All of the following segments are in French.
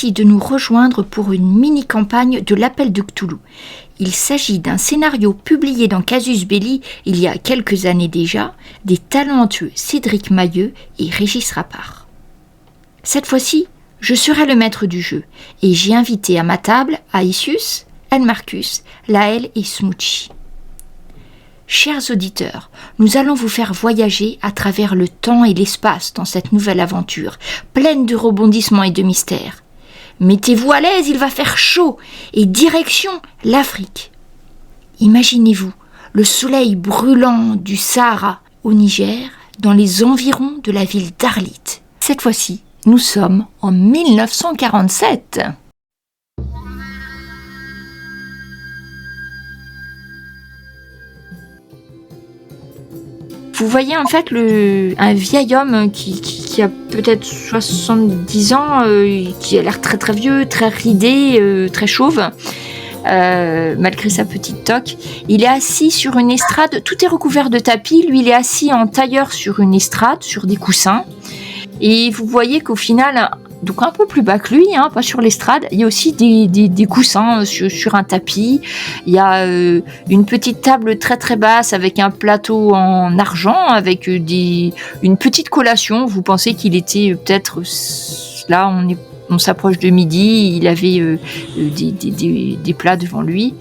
Merci de nous rejoindre pour une mini-campagne de l'Appel de Cthulhu. Il s'agit d'un scénario publié dans Casus Belli il y a quelques années déjà, des talentueux Cédric Mailleux et Régis Rappard. Cette fois-ci, je serai le maître du jeu et j'ai invité à ma table Aïsius, Elmarcus, Laël et Smoochie. Chers auditeurs, nous allons vous faire voyager à travers le temps et l'espace dans cette nouvelle aventure, pleine de rebondissements et de mystères. Mettez-vous à l'aise, il va faire chaud, et direction l'Afrique. Imaginez-vous le soleil brûlant du Sahara au Niger, dans les environs de la ville d'Arlit. Cette fois-ci, nous sommes en 1947. Vous voyez en fait un vieil homme qui a peut-être 70 ans, qui a l'air très très vieux, très ridé, très chauve, malgré sa petite toque. Il est assis sur une estrade, tout est recouvert de tapis, lui il est assis en tailleur sur une estrade, sur des coussins. Et vous voyez qu'au final, donc un peu plus bas que lui, pas sur l'estrade, il y a aussi des coussins sur un tapis. Il y a une petite table très très basse avec un plateau en argent, avec une petite collation. Vous pensez qu'il était peut-être... Là, on s'approche de midi, il avait des plats devant lui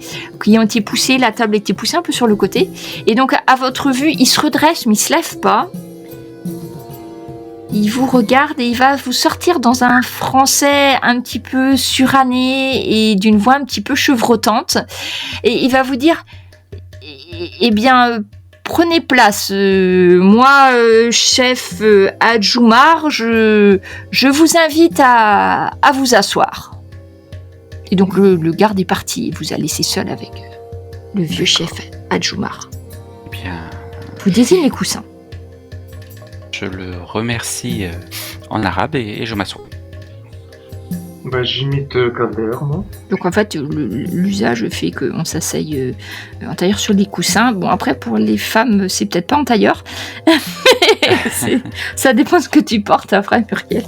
qui ont été poussés, la table était poussée un peu sur le côté. Et donc, à votre vue, il se redresse, mais il ne se lève pas. Il vous regarde et il va vous sortir dans un français un petit peu suranné et d'une voix un petit peu chevrotante. Et il va vous dire « Eh bien, prenez place. Moi, chef Adjoumar, je vous invite à vous asseoir. » Et donc le garde est parti et vous a laissé seul avec le vieux chef Adjoumar. Eh bien... Vous désignez les coussins. Je le remercie en arabe et je m'assois. J'imite Calder, moi. Donc en fait, l'usage fait qu'on s'asseye en tailleur sur les coussins. Bon, après, pour les femmes, c'est peut-être pas en tailleur. Ça dépend de ce que tu portes après, Muriel.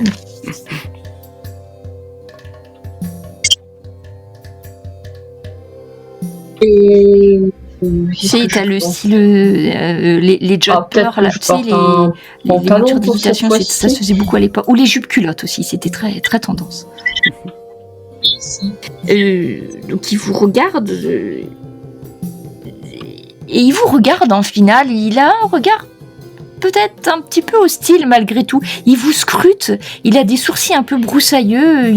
Tu sais, t'as le style, les jumpers, là, tu sais, les voitures d'équitation, ça se faisait beaucoup à l'époque. Ou les jupes culottes aussi, c'était très, très tendance. Donc il vous regarde, et il vous regarde en finale, il a un regard peut-être un petit peu hostile malgré tout. Il vous scrute, il a des sourcils un peu broussailleux,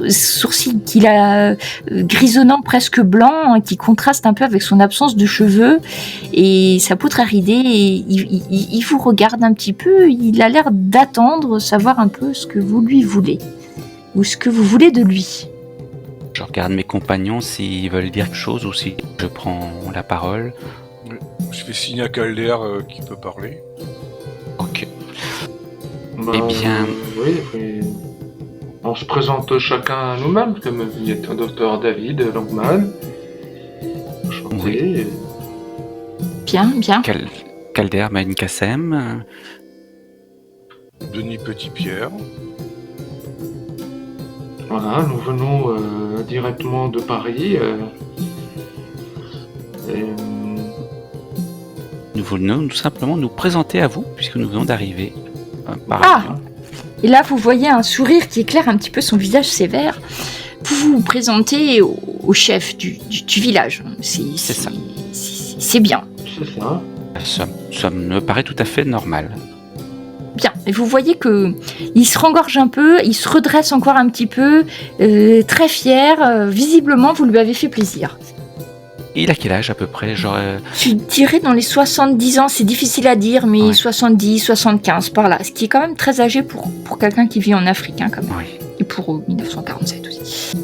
sourcils qu'il a grisonnants presque blancs, qui contrastent un peu avec son absence de cheveux et sa peau très ridée. Et il vous regarde un petit peu, il a l'air d'attendre, savoir un peu ce que vous lui voulez ou ce que vous voulez de lui. Je regarde mes compagnons s'ils veulent dire quelque chose ou si je prends la parole. Je fais signe à Calder qui peut parler. Ok. Eh bien... Oui. On se présente chacun à nous-mêmes, comme vous êtes un docteur David Langman. Enchanté. Oui. Bien. Calder Ben Kassem. Denis Petit-Pierre. Voilà, nous venons directement de Paris. Nous voulons tout simplement nous présenter à vous, puisque nous venons d'arriver par avion. Et là, vous voyez un sourire qui éclaire un petit peu son visage sévère. Vous vous présentez au chef du village. C'est ça. C'est bien. C'est ça. Ça me paraît tout à fait normal. Bien, et vous voyez que il se rengorge un peu, il se redresse encore un petit peu, très fier. Visiblement, vous lui avez fait plaisir. Il a quel âge à peu près? Je dirais dans les 70 ans, c'est difficile à dire, mais ouais. 70, 75 par là. Ce qui est quand même très âgé pour quelqu'un qui vit en Afrique, quand même. Oui. Et pour 1947 aussi.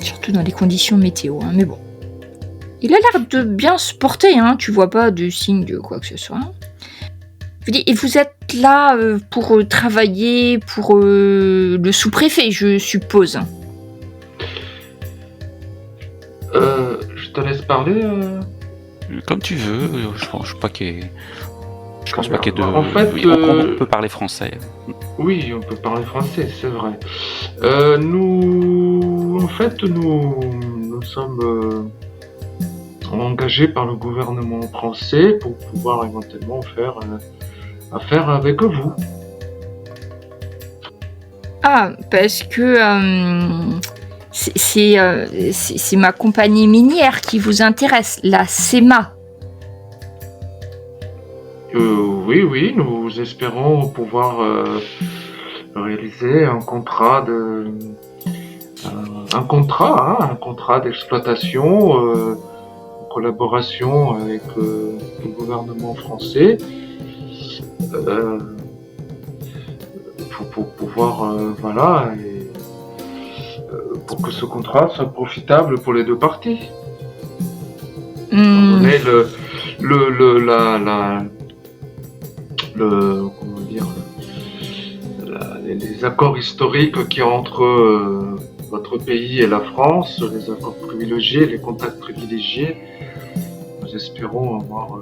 Surtout dans les conditions météo, mais bon. Il a l'air de bien se porter, tu vois pas de signe de quoi que ce soit. Et vous êtes là pour travailler pour le sous-préfet, je suppose. Je te laisse parler. Comme tu veux. Je pense pas qu'il y ait... Je pense pas qu'il y ait de... En fait, oui, on peut parler français. oui, on peut parler français, c'est vrai. Nous sommes engagés par le gouvernement français pour pouvoir éventuellement faire affaire avec vous. Ah, parce que c'est ma compagnie minière qui vous intéresse, la SEMA. Oui, nous espérons pouvoir réaliser un contrat d'exploitation en collaboration avec le gouvernement français pour pouvoir pour que ce contrat soit profitable pour les deux parties. Étant donné les accords historiques qu'il y a entre votre pays et la France, les accords privilégiés, les contacts privilégiés, nous espérons avoir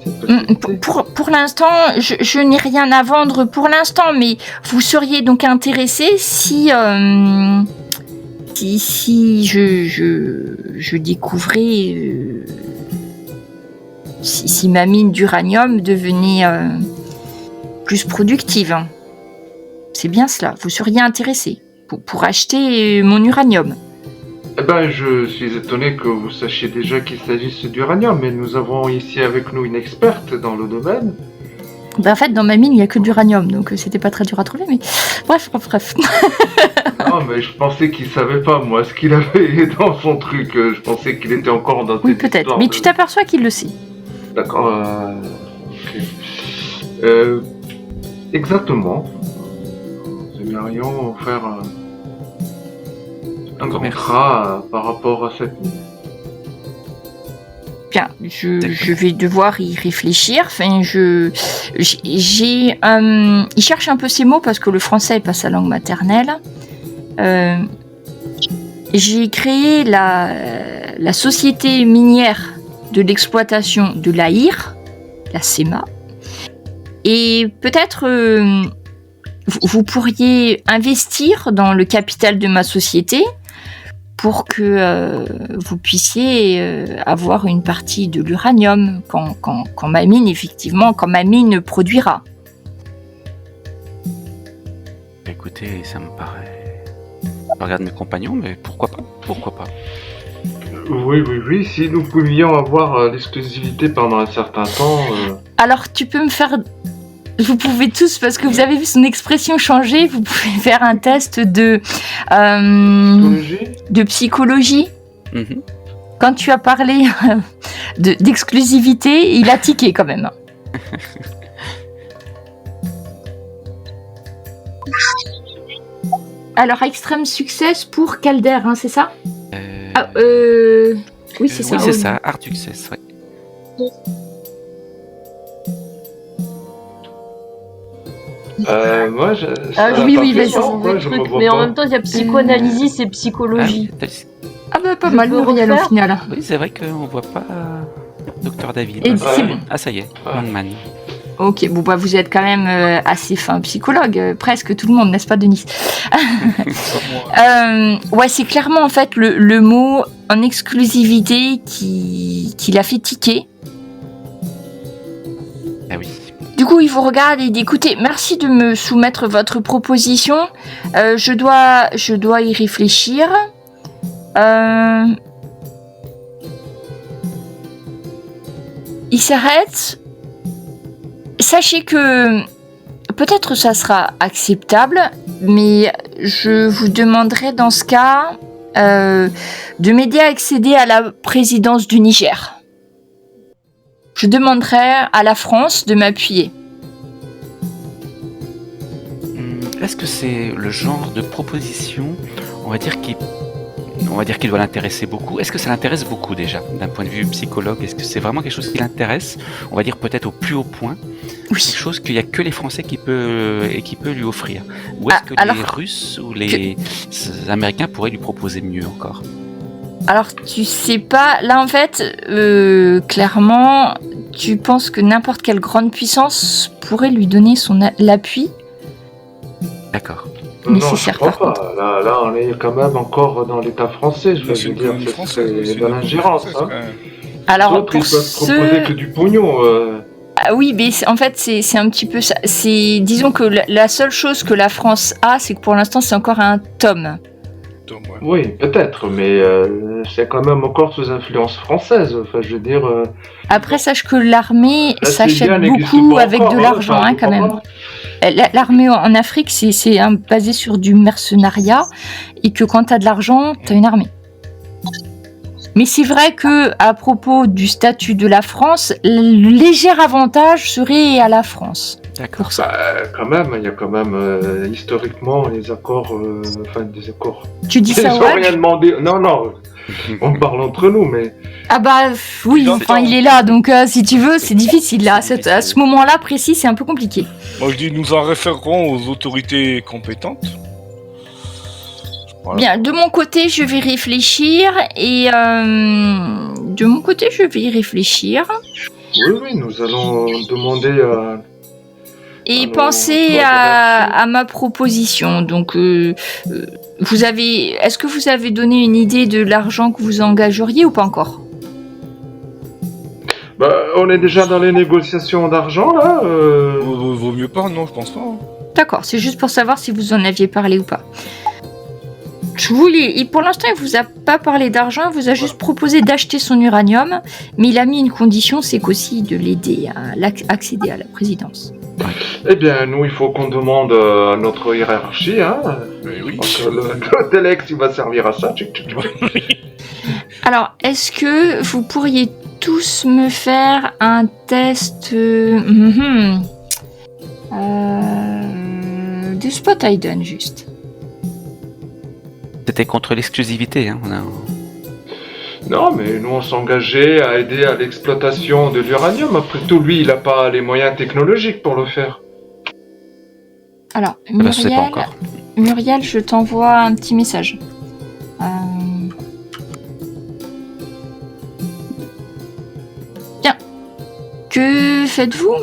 cette possibilité. Pour l'instant, je n'ai rien à vendre pour l'instant, mais vous seriez donc intéressé si je découvrais si ma mine d'uranium devenait plus productive. C'est bien cela. Vous seriez intéressé pour acheter mon uranium. Eh ben, je suis étonné que vous sachiez déjà qu'il s'agisse d'uranium, mais nous avons ici avec nous une experte dans le domaine. Ben, en fait, dans ma mine, il n'y a que de l'uranium, donc c'était pas très dur à trouver, mais bref. Non, mais je pensais qu'il savait pas, moi, ce qu'il avait dans son truc. Je pensais qu'il était encore dans Oui, peut-être, mais tu t'aperçois qu'il le sait. D'accord, ok. Exactement. Nous aimerions faire un contrat par rapport à cette mine. Bien, je vais devoir y réfléchir. Enfin, il cherche un peu ses mots parce que le français est pas sa langue maternelle. J'ai créé la société minière de l'exploitation de l'Aïr, la SEMA, et peut-être vous pourriez investir dans le capital de ma société pour que vous puissiez avoir une partie de l'uranium quand ma mine produira. Écoutez, ça me paraît... Je regarde mes compagnons, mais pourquoi pas. Oui, si nous pouvions avoir l'exclusivité pendant un certain temps... Alors, tu peux me faire... Vous pouvez tous, parce que vous avez vu son expression changer, vous pouvez faire un test de psychologie. Mhm. Quand tu as parlé d'exclusivité, il a tiqué quand même. Alors, extrême succès pour Calder, hein, c'est ça? Oui, c'est ça. Oui, c'est ça, Art Success, ouais. Moi, oui, vas-y. c'est un vrai truc, mais en même temps, il y a psychanalyse et psychologie. Ah bah pas mal, Muriel, au final. Oui, c'est vrai qu'on voit pas Dr David. Et Ah, ça y est, Langman. Ok, bon bah vous êtes quand même assez fin psychologue, presque tout le monde, n'est-ce pas, Denis? Ouais, c'est clairement en fait le mot en exclusivité qui l'a fait tiquer. Ah oui. Du coup, il vous regarde et dit, écoutez, merci de me soumettre votre proposition. Je dois y réfléchir. Il s'arrête. Sachez que peut-être ça sera acceptable, mais je vous demanderai dans ce cas de m'aider à accéder à la présidence du Niger. Je demanderai à la France de m'appuyer. Est-ce que c'est le genre de proposition, on va dire qu'il doit l'intéresser beaucoup? Est-ce que ça l'intéresse beaucoup déjà, d'un point de vue psychologue? Est-ce que c'est vraiment quelque chose qui l'intéresse? On va dire peut-être au plus haut point. Oui. Quelque chose qu'il n'y a que les Français qui peut lui offrir. Ou est-ce que les Russes ou les Américains pourraient lui proposer mieux encore? Alors, tu sais pas, là en fait, clairement, tu penses que n'importe quelle grande puissance pourrait lui donner l'appui D'accord. Non, je nécessaire, crois par pas. Là, on est quand même encore dans l'État français. Je C'est veux une dire, colonie française. c'est C'est de une colonie l'ingérence. française, Hein. quand même. Alors, Les autres, pour ils peuvent proposer que du pognon. Ah oui, mais en fait, c'est un petit peu ça. Disons que la seule chose que la France a, c'est que pour l'instant, c'est encore un tome. Tom, ouais. Oui, peut-être, mais c'est quand même encore sous influence française. Enfin, je veux dire. Après, sache que l'armée La s'achète CIA n'existe beaucoup pas avec encore, de l'argent, enfin, hein, quand même. comprends. L'armée en Afrique, c'est basé sur du mercenariat, et que quand t'as de l'argent, t'as une armée. Mais c'est vrai que, à propos du statut de la France, le léger avantage serait à la France. D'accord. Pour ça. Quand même, il y a quand même historiquement les accords, des accords. Tu dis Ils ça, ont ouais. rien demandé. Non, on parle entre nous, mais Ah bah oui, Non, enfin attends. il est là, donc si tu veux, c'est difficile là. À ce moment-là précis, c'est un peu compliqué. Moi, je dis, nous en référerons aux autorités compétentes. Voilà. Bien, de mon côté, je vais réfléchir et oui, nous allons demander à. et Alors, penser toi, à ma proposition. Donc, est-ce que vous avez donné une idée de l'argent que vous engageriez ou pas encore? On est déjà dans les négociations d'argent là. Vaut mieux pas, non, je pense pas. Hein. D'accord, c'est juste pour savoir si vous en aviez parlé ou pas. Pour l'instant, il vous a pas parlé d'argent, il vous a juste proposé d'acheter son uranium, mais il a mis une condition, c'est qu'aussi de l'aider à accéder à la présidence. Eh bien, nous, il faut qu'on demande à notre hiérarchie, hein. Mais oui. Donc, le Telex, il va servir à ça. Alors, est-ce que vous pourriez tous me faire un test de spot hidden, juste? C'était contre l'exclusivité. Hein. Non, mais nous, on s'engageait à aider à l'exploitation de l'uranium. Après tout, lui, il n'a pas les moyens technologiques pour le faire. Alors, Je sais pas encore. Muriel, je t'envoie un petit message. Bien. Que faites-vous?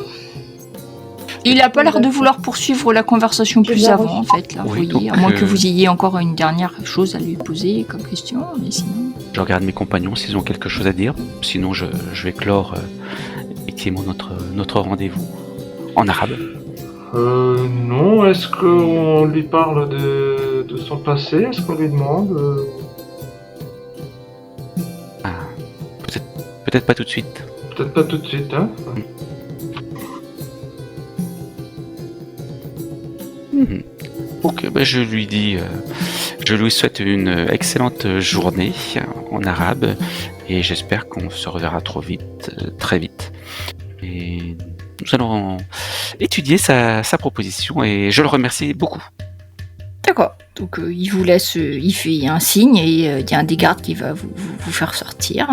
Il a pas l'air de vouloir poursuivre la conversation plus bien avant, en fait. Là, Oui, vous voyez, donc, à moins que vous ayez encore une dernière chose à lui poser comme question, mais sinon... Je regarde mes compagnons s'ils ont quelque chose à dire. Sinon, je vais clore effectivement notre rendez-vous en arabe. Non, est-ce qu'on lui parle de son passé? Est-ce qu'on lui demande Peut-être pas tout de suite. Peut-être pas tout de suite, hein. Ok, je lui dis, je lui souhaite une excellente journée en arabe et j'espère qu'on se reverra très vite. Et nous allons étudier sa proposition et je le remercie beaucoup. D'accord. Donc, il vous laisse... il fait un signe et il y a un des gardes qui va vous faire sortir.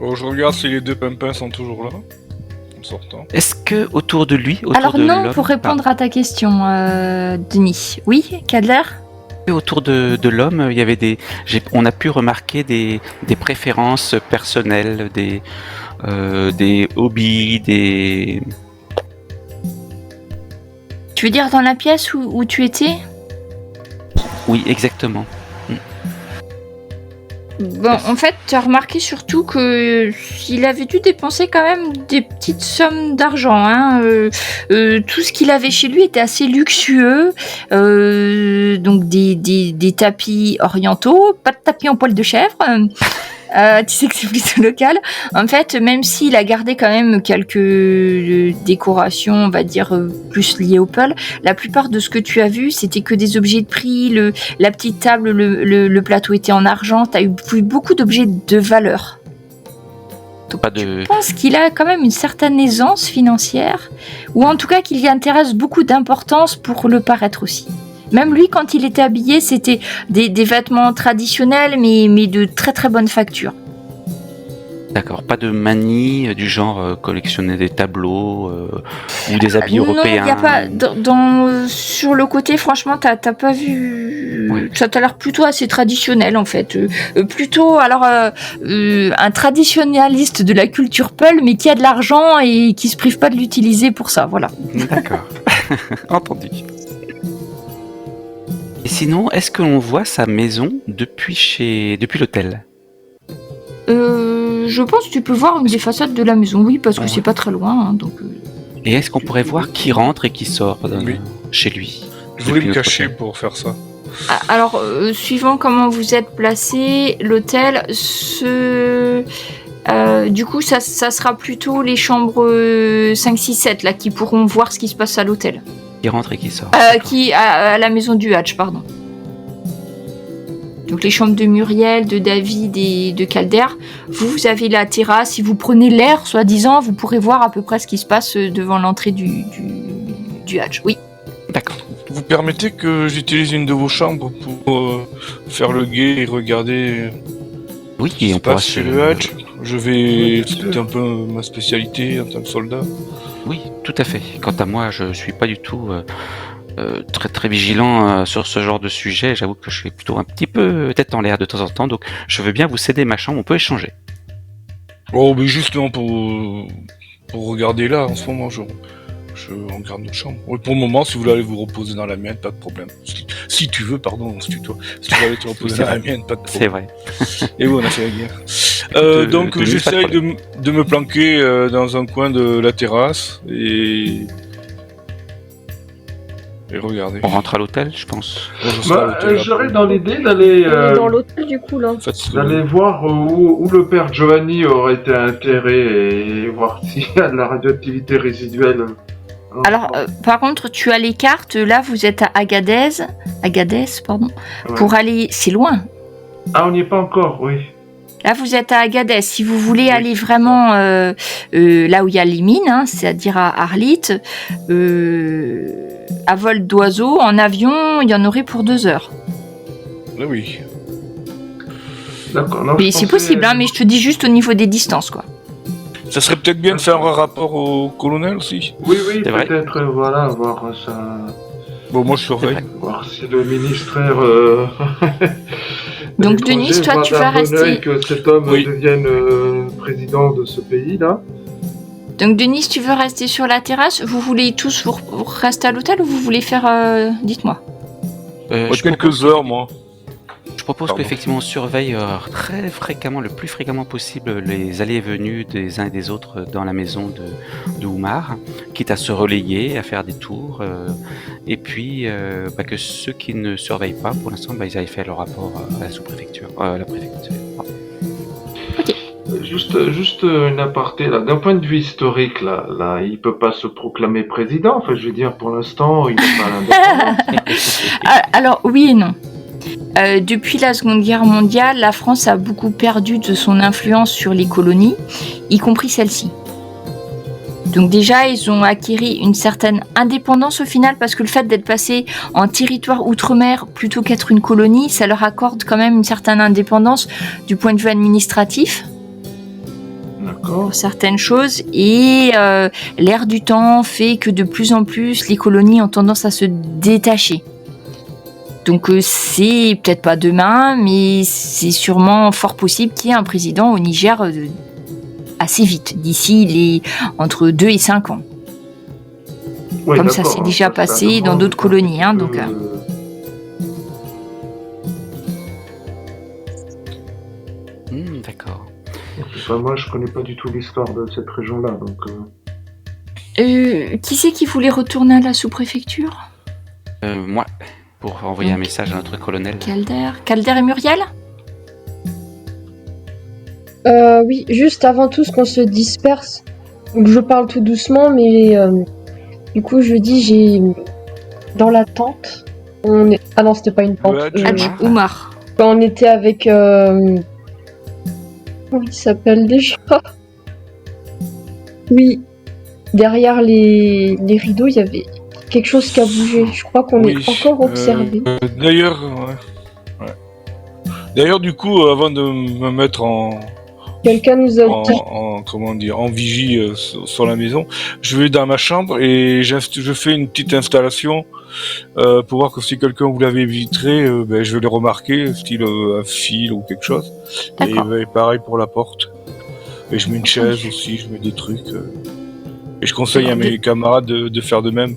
Oh, je regarde si les deux pimpins sont toujours là. En sortant. Est-ce que autour de lui, Alors non, pour répondre à ta question, Denis. Oui, Cadler? Autour de l'homme, il y avait on a pu remarquer des préférences personnelles, des hobbies, des... Tu veux dire dans la pièce où tu étais? Oui, exactement. Bon, en fait, tu as remarqué surtout qu'il avait dû dépenser quand même des petites sommes d'argent. Hein. Tout ce qu'il avait chez lui était assez luxueux. Donc des tapis orientaux, pas de tapis en poil de chèvre. Tu sais que c'est plutôt local. En fait, même s'il a gardé quand même quelques décorations, on va dire, plus liées au Peul, la plupart de ce que tu as vu, c'était que des objets de prix. La petite table, le plateau était en argent. Tu as vu beaucoup d'objets de valeur. Donc, je pense qu'il a quand même une certaine aisance financière, ou en tout cas qu'il y intéresse beaucoup d'importance pour le paraître aussi. Même lui, quand il était habillé, c'était des vêtements traditionnels, mais de très très bonne facture. D'accord, pas de manie du genre collectionner des tableaux ou des habits européens. Non, y a pas. Sur le côté, franchement, t'as pas vu. Oui. Ça t'a l'air plutôt assez traditionnel en fait. Plutôt, alors, un traditionnaliste de la culture Peul, mais qui a de l'argent et qui se prive pas de l'utiliser pour ça. Voilà. D'accord, entendu. Et sinon, est-ce que l'on voit sa maison depuis l'hôtel? Je pense que tu peux voir une des façades de la maison, oui, parce que Ouais. c'est pas très loin, hein, donc. Et est-ce qu'on pourrait voir qui rentre et qui sort Oui. chez lui? Je voulais Depuis me notre cacher hôtel. pour faire ça. Alors, suivant comment vous êtes placé, l'hôtel, du coup, ça sera plutôt les chambres 5, 6, 7 là, qui pourront voir ce qui se passe à l'hôtel. Qui rentre et qui sort. À la maison du Hatch, pardon. Donc les chambres de Muriel, de David et de Calder. Vous avez la terrasse. Si vous prenez l'air, soi-disant, vous pourrez voir à peu près ce qui se passe devant l'entrée du Hatch. Oui. D'accord. Vous permettez que j'utilise une de vos chambres pour faire le guet et regarder Oui, ce qui et se on pourra passe se... chez le Hatch. Je vais... C'était un peu ma spécialité en tant que soldat. Oui, tout à fait. Quant à moi, je suis pas du tout très très vigilant sur ce genre de sujet. J'avoue que je suis plutôt un petit peu tête en l'air de temps en temps, donc je veux bien vous céder ma chambre. On peut échanger. Oh, mais justement pour regarder là, en ce moment, je regarde notre chambre. Oui, pour le moment, si vous voulez aller vous reposer dans la mienne, pas de problème. Si tu veux, pardon, on se tutoie. Si tu veux aller te reposer C'est dans la vrai. mienne, pas de C'est problème. vrai. Et oui, on a fait la guerre. Donc de mise, pas de j'essaye de me planquer dans un coin de la terrasse et regarder. On rentre à l'hôtel, je pense. Moi, je serai à l'hôtel J'aurais après. dans l'idée d'aller On est dans l'hôtel du coup là. En fait, c'est- d'aller voir où le père Giovanni aurait été enterré et voir s'il y a de la radioactivité résiduelle. Alors, par contre, tu as les cartes. Là, vous êtes à Agadez, pardon. Ouais. Pour aller, c'est loin. Ah, on n'y est pas encore, oui. Là, vous êtes à Agadez. Si vous voulez aller vraiment là où il y a les mines, hein, c'est-à-dire à Arlit, à vol d'oiseau, en avion, il y en aurait pour 2 heures. Là, oui. D'accord. non, Mais je c'est pensais- possible, hein, mais je te dis juste au niveau des distances, quoi. Ça serait peut-être bien de faire un rapport au colonel aussi. Oui, C'est vrai. peut-être, voilà, voir ça. Bon, moi je surveille. vrai. Voir si le ministère. Donc, des Denis, congés toi, voit tu d'un vas bon rester- œil que cet homme Oui. devienne président de ce pays-là. Donc, Denis, tu veux rester sur la terrasse? Vous voulez tous vous rester à l'hôtel ou vous voulez faire... Dites-moi. Je Quelques propose heures, moi. Je propose Pardon. qu'effectivement on surveille très fréquemment, le plus fréquemment possible, les allées et venues des uns et des autres dans la maison de Oumar, quitte à se relayer, à faire des tours, et puis que ceux qui ne surveillent pas, pour l'instant, ils avaient fait leur rapport à la sous-préfecture, à la préfecture. Pardon. Juste une aparté là. D'un point de vue historique, là, il peut pas se proclamer président. Enfin, je veux dire, pour l'instant, il n'est pas à l'indépendance. Alors, oui et non. Depuis la Seconde Guerre mondiale, la France a beaucoup perdu de son influence sur les colonies, y compris celle-ci. Donc déjà, ils ont acquis une certaine indépendance au final, parce que le fait d'être passé en territoire outre-mer plutôt qu'être une colonie, ça leur accorde quand même une certaine indépendance du point de vue administratif D'accord. pour certaines choses, et l'ère du temps fait que de plus en plus, les colonies ont tendance à se détacher. Donc c'est peut-être pas demain, mais c'est sûrement fort possible qu'il y ait un président au Niger assez vite, d'ici entre 2 et 5 ans. Oui, Comme ça d'accord, s'est déjà ça, passé ça dans demande d'autres un colonies, petit hein, peu, donc, D'accord. Enfin, moi, je connais pas du tout l'histoire de cette région-là, donc. Qui c'est qui voulait retourner à la sous-préfecture? Moi, pour envoyer un message à notre colonel. Calder et Muriel? Oui, juste avant tout ce qu'on se disperse. Donc, je parle tout doucement, mais du coup je dis j'ai dans la tente. Ah non, c'était pas une tente. Le Hatch. Hatch Oumar. Quand on était avec comment il s'appelle déjà? Oui, derrière les rideaux, il y avait quelque chose qui a bougé. Je crois qu'on Oui, est encore observé. D'ailleurs, ouais. D'ailleurs, du coup, avant de me mettre en Quelqu'un nous a dit. en vigie sur la maison. Je vais dans ma chambre et je fais une petite installation pour voir que si quelqu'un vous l'avait vitré, je vais le remarquer, style un fil ou quelque chose. D'accord. Et pareil pour la porte. Et je mets une chaise aussi, je mets des trucs. Et je conseille à mes camarades de faire de même.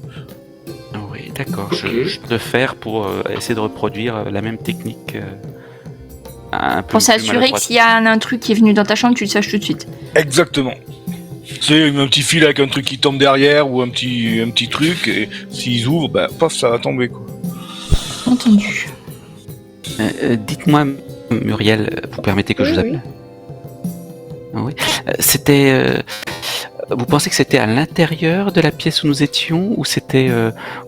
Oui, d'accord. Ok. Je peux le faire pour essayer de reproduire la même technique. Un peu Pour plus s'assurer que maladroite. s'il y a un intrus qui est venu dans ta chambre, tu le saches tout de suite. Exactement. C'est un petit fil avec un truc qui tombe derrière ou un petit truc, et s'ils ouvrent, paf, ça va tomber, quoi. Entendu. Dites-moi, Muriel, vous permettez que je vous Oui, appelle? Oui. C'était. Vous pensez que c'était à l'intérieur de la pièce où nous étions ou c'était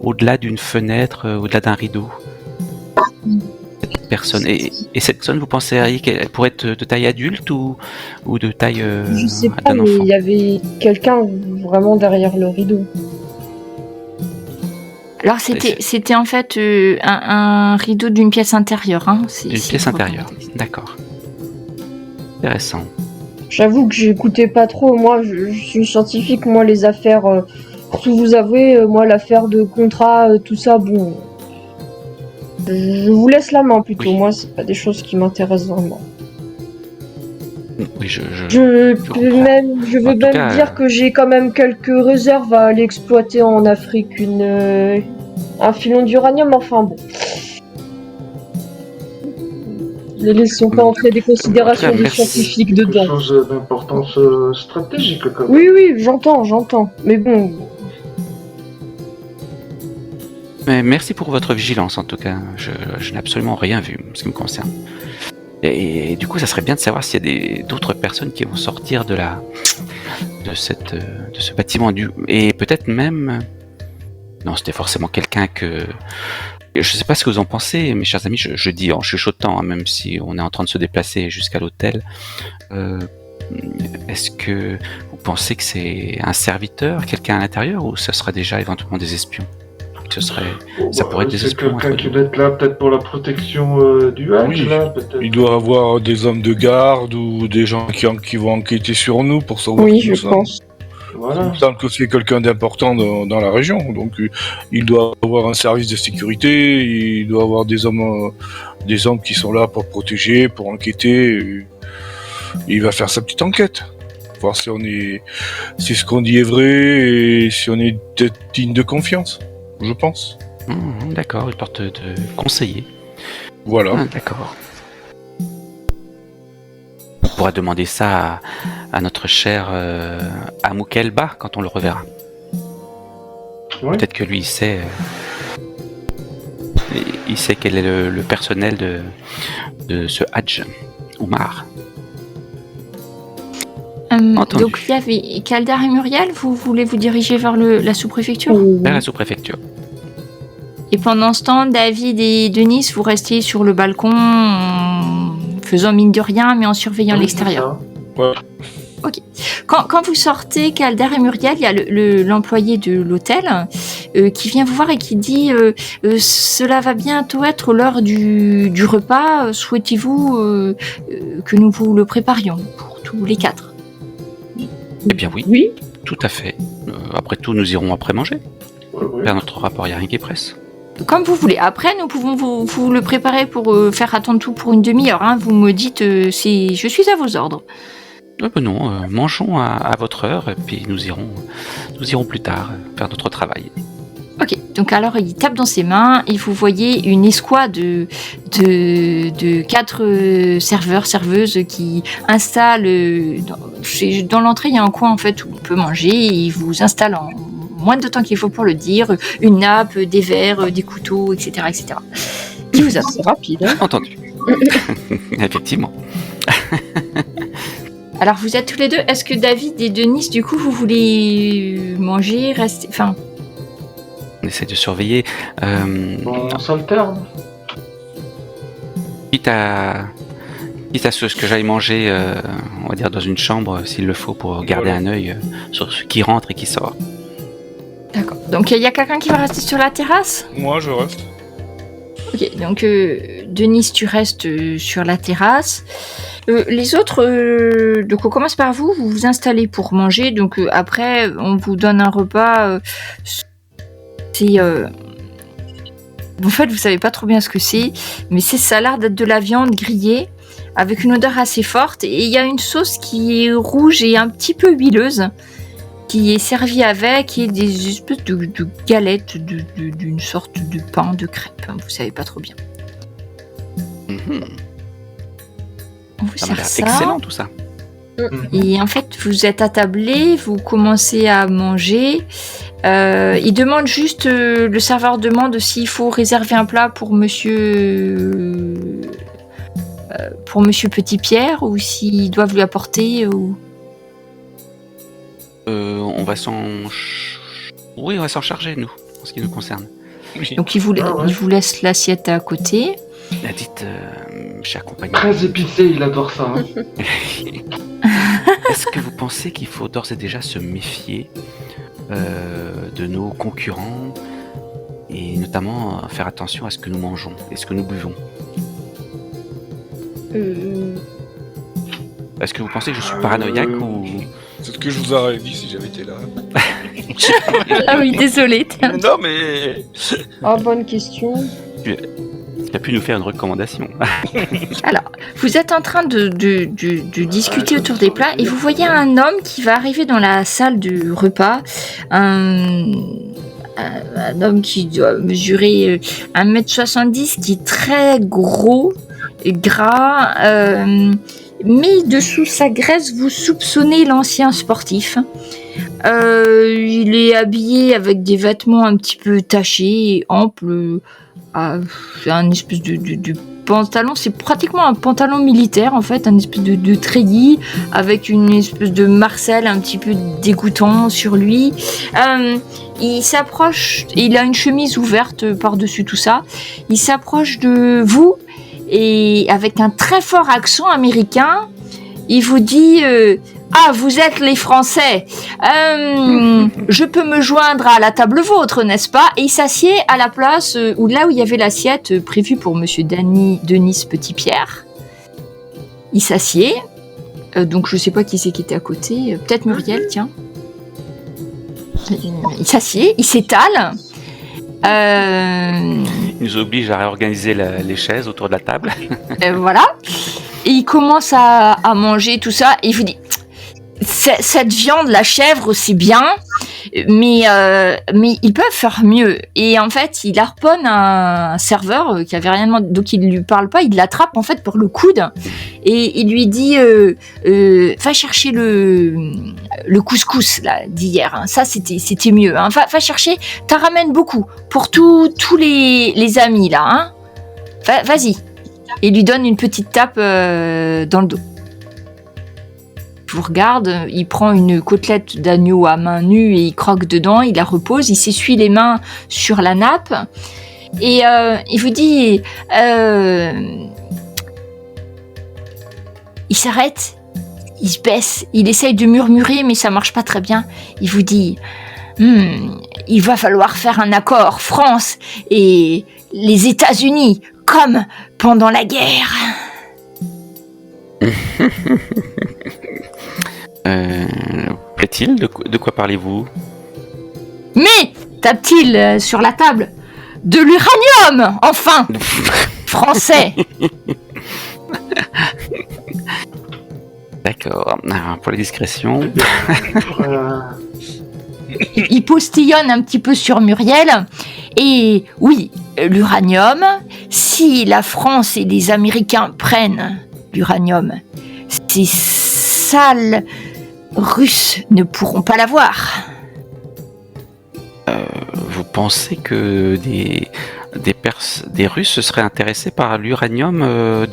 au-delà d'une fenêtre, au-delà d'un rideau? Cette personne. Et cette personne, vous pensez qu'elle pourrait être de taille adulte ou de taille Je sais pas, d'un mais enfant? il y avait quelqu'un vraiment derrière le rideau. Alors c'était en fait un rideau d'une pièce intérieure. Hein. D'une pièce intérieure. D'accord. Intéressant. J'avoue que j'écoutais pas trop. Moi, je suis scientifique. Moi, les affaires, pour tout vous avouer, moi, l'affaire de contrat, tout ça, bon. Je vous laisse la main plutôt. Oui. Moi, c'est pas des choses qui m'intéressent vraiment. Oui, Je comprends. veux même En tout cas, dire que j'ai quand même quelques réserves à aller exploiter en Afrique un filon d'uranium. Enfin bon. Ne laissons pas entrer des considérations de merci. scientifiques Quelque dedans. chose d'importance stratégique quand même. Oui, j'entends. Mais bon, Mais merci pour votre vigilance en tout cas. Je n'ai absolument rien vu en ce qui me concerne. Et du coup, ça serait bien de savoir s'il y a d'autres personnes qui vont sortir de ce bâtiment et peut-être même. Non, c'était forcément quelqu'un que. Je ne sais pas ce que vous en pensez, mes chers amis. Je dis en chuchotant, hein, même si on est en train de se déplacer jusqu'à l'hôtel. Est-ce que vous pensez que c'est un serviteur, quelqu'un à l'intérieur, ou ça serait déjà éventuellement des espions? Ça pourrait être des C'est espions quelqu'un entre qui nous. doit être là peut-être pour la protection du Hajj, Oui. là, peut-être. Il doit y avoir des hommes de garde ou des gens qui vont enquêter sur nous pour savoir oui, qui je nous sommes. pense. Il Voilà. me semble que c'est quelqu'un d'important dans la région, donc il doit avoir un service de sécurité, il doit avoir des hommes qui sont là pour protéger, pour enquêter. Et il va faire sa petite enquête, voir si ce qu'on dit est vrai et si on est peut-être digne de confiance, je pense. D'accord, il porte de conseiller. Voilà. Ah, d'accord. On pourra demander ça à notre cher Amoukelba quand on le reverra. Ouais. Peut-être que lui, il sait quel est le personnel de ce Hadj, Oumar. Entendu. Donc il y avait Kaldar et Muriel, vous voulez vous diriger vers la sous-préfecture? Vers la sous-préfecture. Et pendant ce temps, David et Denis, vous restez sur le balcon en faisant mine de rien, mais en surveillant Oui, l'extérieur. c'est ça. Ouais. Ok. Quand vous sortez, Kaldar et Muriel, il y a l'employé de l'hôtel qui vient vous voir et qui dit cela va bientôt être l'heure du repas. Souhaitez-vous que nous vous le préparions pour tous les 4? Eh bien oui, Oui, tout à fait. Après tout, nous irons après manger. Ouais. Faire notre rapport, il n'y a rien qui presse. Comme vous voulez. Après, nous pouvons vous le préparer pour faire attendre tout pour une demi-heure. Hein. Vous me dites si je suis à vos ordres. Non, mangeons à votre heure et puis nous irons plus tard faire notre travail. Ok, donc alors il tape dans ses mains et vous voyez une escouade de 4 serveurs, serveuses qui installent dans l'entrée. Il y a un coin en fait où on peut manger et ils vous installent en moins de temps qu'il faut pour le dire, une nappe, des verres, des couteaux, etc. Qui vous attendent. c'est rapide. Hein. Entendu. Effectivement. Alors vous êtes tous les deux. Est-ce que David et Denis, du coup, vous voulez manger, rester, enfin. On essaie de surveiller. On s'alterne. Quitte à ce que j'aille manger, on va dire dans une chambre, s'il le faut, pour garder un œil sur ce qui rentre et qui sort. D'accord. Donc il y a quelqu'un qui va rester sur la terrasse? Moi, je reste. Ok, donc Denis, tu restes sur la terrasse. Les autres, donc on commence par vous, vous vous installez pour manger, donc après on vous donne un repas, c'est... En fait vous savez pas trop bien ce que c'est, mais ça a l'air d'être de la viande grillée, avec une odeur assez forte, et il y a une sauce qui est rouge et un petit peu huileuse, qui est servie avec, et des espèces de galettes, d'une sorte de pain, de crêpe, hein, vous savez pas trop bien. On vous Ça m'a sert l'air ça. excellent tout ça. Et en fait, vous êtes attablés, vous commencez à manger. Il demande juste, le serveur demande s'il faut réserver un plat pour Monsieur Petit Pierre ou s'ils doivent lui apporter. Ou... On va Oui, on va s'en charger, nous, en ce qui nous concerne. Donc il vous laisse l'assiette à côté. Dites, cher compagnon, Très épicé, il adore ça. Hein. est-ce que vous pensez qu'il faut d'ores et déjà se méfier de nos concurrents et notamment faire attention à ce que nous mangeons et ce que nous buvons? Est-ce que vous pensez que je suis paranoïaque ou... C'est ce que je vous aurais dit si j'avais été là. Ah oui, désolé. Non, mais... Ah, bonne question. Tu as pu nous faire une recommandation. Alors, vous êtes en train de discuter autour des plats et vous voyez un homme qui va arriver dans la salle du repas. Un homme qui doit mesurer 1m70, qui est très gros et gras. Mais dessous sa graisse, vous soupçonnez l'ancien sportif. Il est habillé avec des vêtements un petit peu tachés, amples. C'est un espèce de pantalon, c'est pratiquement un pantalon militaire en fait, un espèce de treillis avec une espèce de marcel un petit peu dégoûtant sur lui. Il s'approche, il a une chemise ouverte par-dessus tout ça. Il s'approche de vous et avec un très fort accent américain, il vous dit ah, vous êtes les Français. Je peux me joindre à la table vôtre, n'est-ce pas? Et il s'assied à la place là où il y avait l'assiette prévue pour Monsieur Denis Petit-Pierre. Il s'assied. Donc je sais pas qui c'est qui était à côté. Peut-être Muriel, tiens. Il s'assied, il s'étale. Il nous oblige à réorganiser les chaises autour de la table. Voilà. Et il commence à manger tout ça. Et il vous dit... Cette viande, la chèvre, c'est bien, mais ils peuvent faire mieux. Et en fait, il harponne un serveur qui avait rien demandé, donc il lui parle pas, il l'attrape en fait pour le coude et il lui dit va chercher le couscous là d'hier. Hein. Ça c'était mieux. Hein. Va chercher, t'en ramènes beaucoup pour tous les amis là. Hein. Vas-y. Et il lui donne une petite tape dans le dos. Je vous regarde, il prend une côtelette d'agneau à main nue et il croque dedans, il la repose, il s'essuie les mains sur la nappe et il vous dit il s'arrête, il se baisse, il essaye de murmurer mais ça marche pas très bien. Il vous dit il va falloir faire un accord France et les États-Unis comme pendant la guerre. Plaît-il de quoi parlez-vous? Mais tape-t-il sur la table de l'uranium, enfin. Français. D'accord. Pour la discrétion. Il postillonne un petit peu sur Muriel. Et oui, l'uranium, si la France et les Américains prennent l'uranium, ces sales Russes ne pourront pas l'avoir. Vous pensez que des Russes se seraient intéressés par l'uranium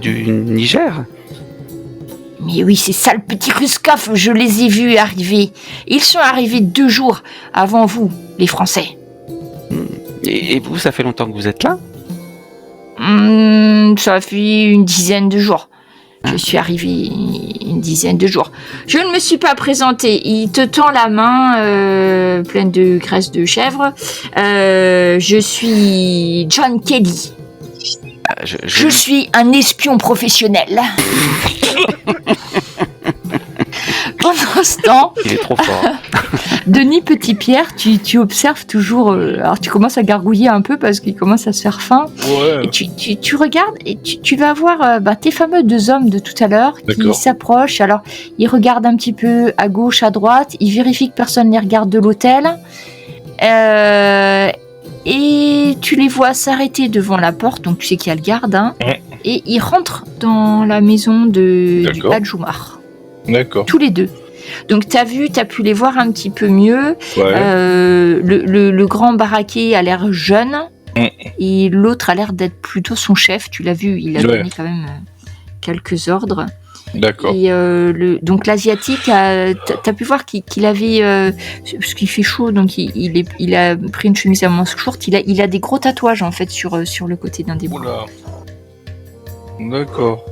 du Niger? Mais oui, ces sales petits Ruskov, je les ai vus arriver. Ils sont arrivés 2 jours avant vous, les Français. Et vous, ça fait longtemps que vous êtes là? Ça fait une dizaine de jours. Je suis arrivée une dizaine de jours. Je ne me suis pas présentée. Il te tend la main pleine de graisse de chèvre. Je suis John Kelly. Je suis un espion professionnel. Pendant ce temps, Il est trop fort. Denis Petitpierre, tu observes toujours. Alors tu commences à gargouiller un peu parce qu'il commence à se faire faim. Ouais. Et tu regardes et tu vas voir tes fameux 2 hommes de tout à l'heure qui D'accord. s'approchent. Alors ils regardent un petit peu à gauche, à droite. Ils vérifient que personne ne les regarde de l'hôtel. Et tu les vois s'arrêter devant la porte, donc tu sais qu'il y a le garde. Hein, et ils rentrent dans la maison du D'accord. Hadjoumar. D'accord. Tous les 2. Donc t'as pu les voir un petit peu mieux. Ouais. Le grand baraquet a l'air jeune et l'autre a l'air d'être plutôt son chef. Tu l'as vu, il a donné quand même quelques ordres. D'accord. Et donc l'asiatique, t'as pu voir qu'il avait, parce qu'il fait chaud, donc il a pris une chemise à manches courtes. Il a des gros tatouages en fait sur le côté d'un des bras. Oula. D'accord.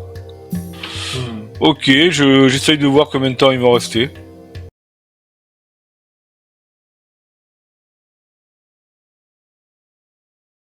Ok, j'essaye de voir combien de temps il m'en restait.